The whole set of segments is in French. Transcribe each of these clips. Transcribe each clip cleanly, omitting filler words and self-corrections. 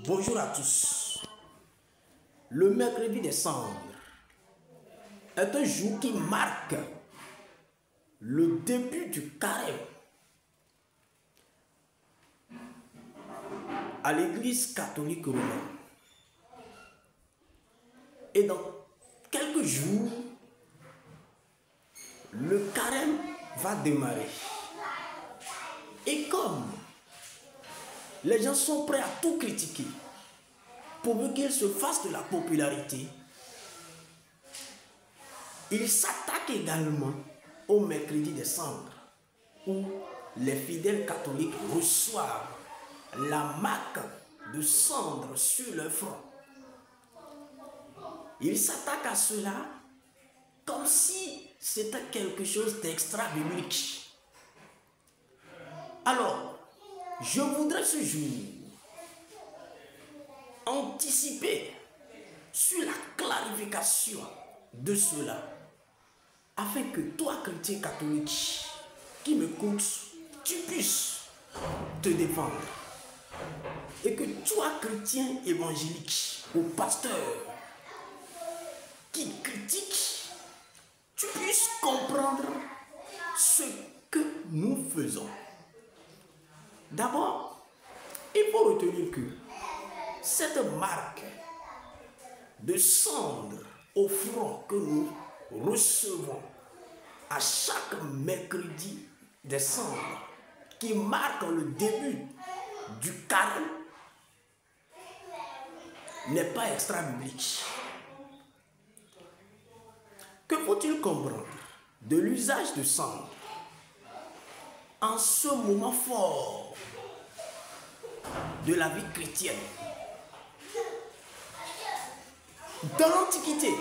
Bonjour à tous. Le mercredi des cendres est un jour qui marque le début du carême à l'Église catholique romaine. Et dans quelques jours, le carême va démarrer. Et comme les gens sont prêts à tout critiquer, pour qu'ils se fassent de la popularité, ils s'attaquent également au mercredi des cendres, où les fidèles catholiques reçoivent la marque de cendre sur leur front. Ils s'attaquent à cela comme si c'était quelque chose d'extra-biblique. Alors, je voudrais ce jour anticiper sur la clarification de cela, afin que toi, chrétien catholique, qui m'écoutes, tu puisses te défendre. Et que toi, chrétien évangélique ou pasteur qui critique, tu puisses comprendre ce que nous faisons. D'abord, il faut retenir que cette marque de cendre au front que nous recevons à chaque mercredi des cendres, qui marque le début du carême, n'est pas extra-biblique. Que faut-il comprendre de l'usage de cendre en ce moment fort de la vie chrétienne? Dans l'Antiquité,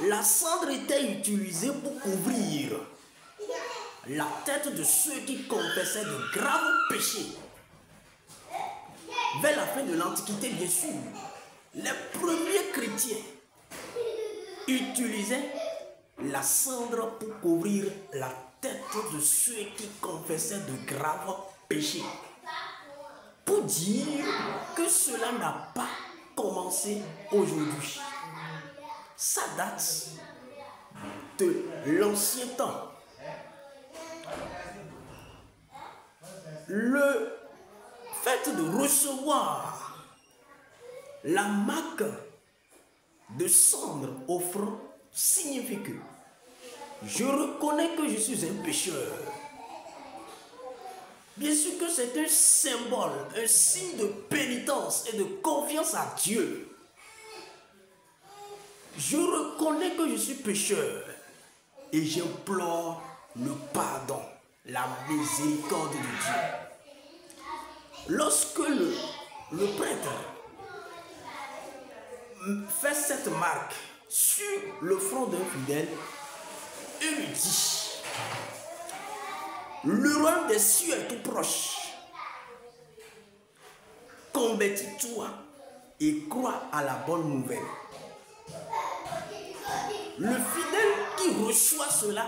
la cendre était utilisée pour couvrir la tête de ceux qui confessaient de graves péchés. Vers la fin de l'Antiquité, bien sûr, les premiers chrétiens utilisaient la cendre pour couvrir la tête de ceux qui confessaient de graves péchés. Pour dire que cela n'a pas commencé aujourd'hui. Ça date de l'ancien temps. Le fait de recevoir la marque de cendre au front signifie que je reconnais que je suis un pécheur. Bien sûr que c'est un symbole, un signe de pénitence et de confiance à Dieu. Je reconnais que je suis pécheur et j'implore le pardon, la miséricorde de Dieu. Lorsque le prêtre fait cette marque sur le front d'un fidèle, il lui dit: le royaume des cieux est tout proche. Convertis-toi et crois à la bonne nouvelle. Le fidèle qui reçoit cela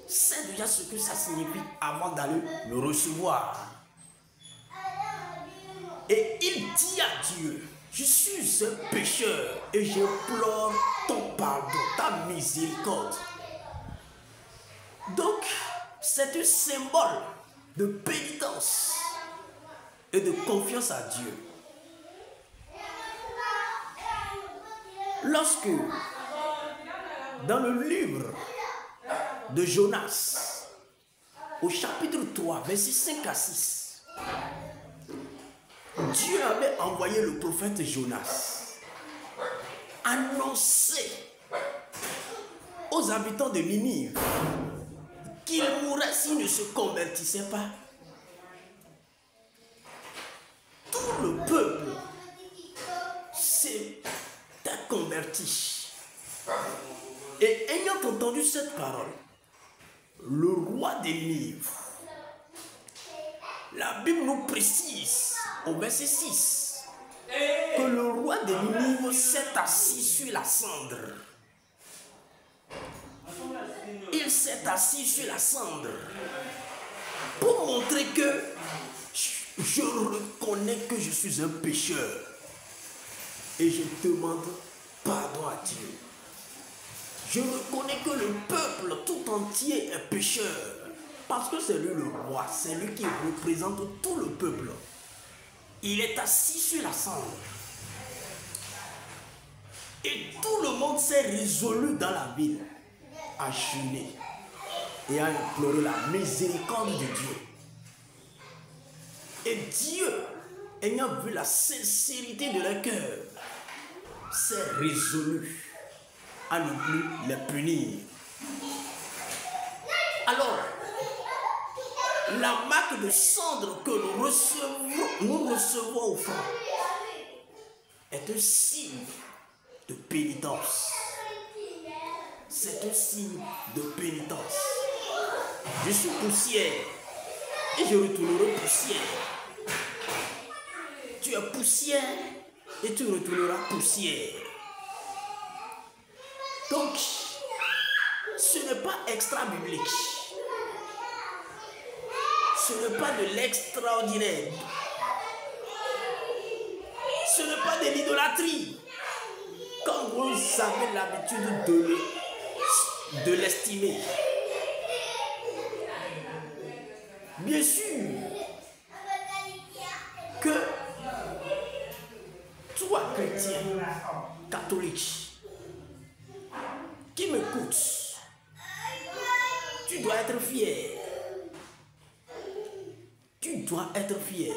sait déjà ce que ça signifie avant d'aller le recevoir. Et il dit à Dieu: je suis un pécheur et j'implore ton pardon, ta miséricorde. Donc, c'est un symbole de pénitence et de confiance à Dieu. Lorsque, dans le livre de Jonas, au chapitre 3, versets 5 à 6, Dieu avait envoyé le prophète Jonas annoncer aux habitants de Ninive qu'ils mourraient s'ils ne se convertissaient pas. Tout le peuple s'est converti. Et ayant entendu cette parole, le roi des Ninive, la Bible nous précise au verset 6 que le roi des Ninive s'est assis sur la cendre. Il s'est assis sur la cendre pour montrer que je reconnais que je suis un pécheur et je demande pardon à Dieu. Je reconnais que le peuple tout entier est pécheur parce que c'est lui le roi, c'est lui qui représente tout le peuple. Il est assis sur la cendre. Et tout le monde s'est résolu dans la ville à jeûner et à implorer la miséricorde de Dieu. Et Dieu, ayant vu la sincérité de leur cœur, s'est résolu à ne plus les punir. Alors, la marque de cendre que nous recevons au front est un signe de pénitence. C'est un signe de pénitence. Je suis poussière et je retournerai poussière. Tu es poussière et tu retourneras poussière. Donc, ce n'est pas extra-biblique. Ce n'est pas de l'extraordinaire. Ce n'est pas de l'idolâtrie. Comme vous avez l'habitude de l'estimer. Bien sûr que toi, chrétien, catholique, qui m'écoute, tu dois être fier. Tu dois être fier.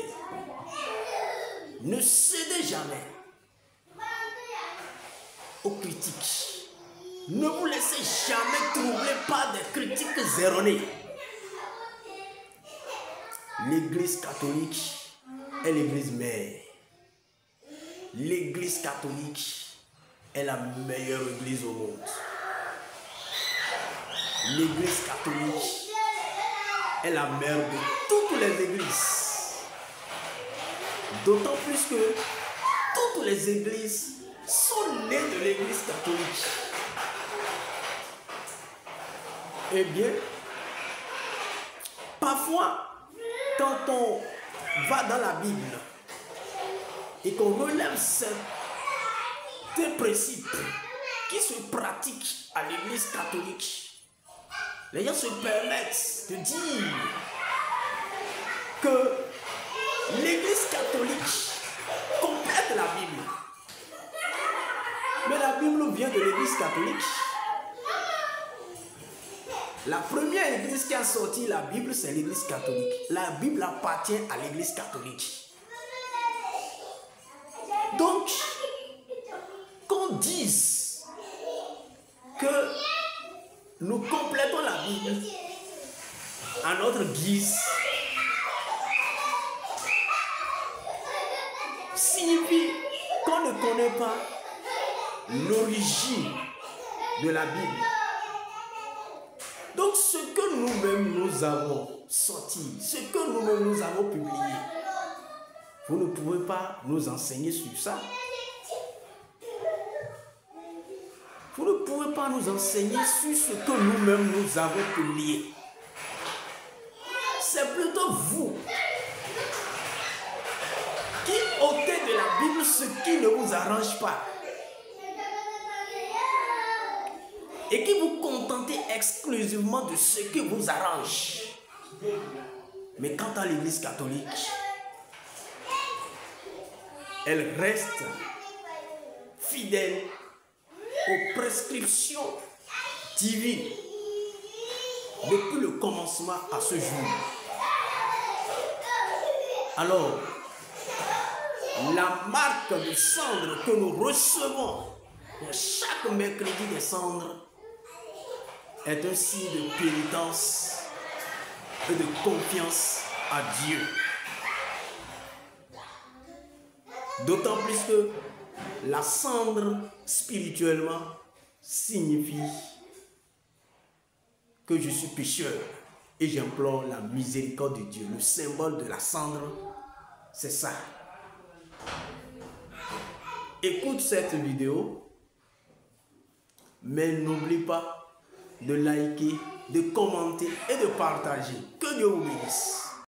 Ne cédez jamais aux critiques. Ne vous laissez jamais troubler par des critiques erronées. L'église catholique est l'église mère. L'église catholique est la meilleure église au monde. L'église catholique est la mère de toutes les églises. D'autant plus que toutes les églises sont nées de l'église catholique. Eh bien, parfois, quand on va dans la Bible et qu'on relève certains principes qui se pratiquent à l'église catholique, les gens se permettent de dire que l'église catholique complète la Bible. Mais la Bible vient de l'église catholique. La première église qui a sorti la Bible, c'est l'église catholique. La Bible appartient à l'église catholique. Donc, qu'on dise que nous complétons la Bible à notre guise signifie qu'on ne connaît pas l'origine de la Bible. Donc ce que nous-mêmes nous avons sorti, ce que nous-mêmes nous avons publié, vous ne pouvez pas nous enseigner sur ça. Vous ne pouvez pas nous enseigner sur ce que nous-mêmes nous avons publié. C'est plutôt vous qui ôtez de la Bible ce qui ne vous arrange pas. Et qui vous contentez exclusivement de ce qui vous arrange. Mais quant à l'église catholique, elle reste fidèle aux prescriptions divines depuis le commencement à ce jour. Alors, la marque de cendre que nous recevons chaque mercredi des cendres est un signe de pénitence et de confiance à Dieu. D'autant plus que la cendre spirituellement signifie que je suis pécheur et j'implore la miséricorde de Dieu. Le symbole de la cendre, c'est ça. Écoute cette vidéo, mais n'oublie pas de liker, de commenter et de partager. Que Dieu vous bénisse.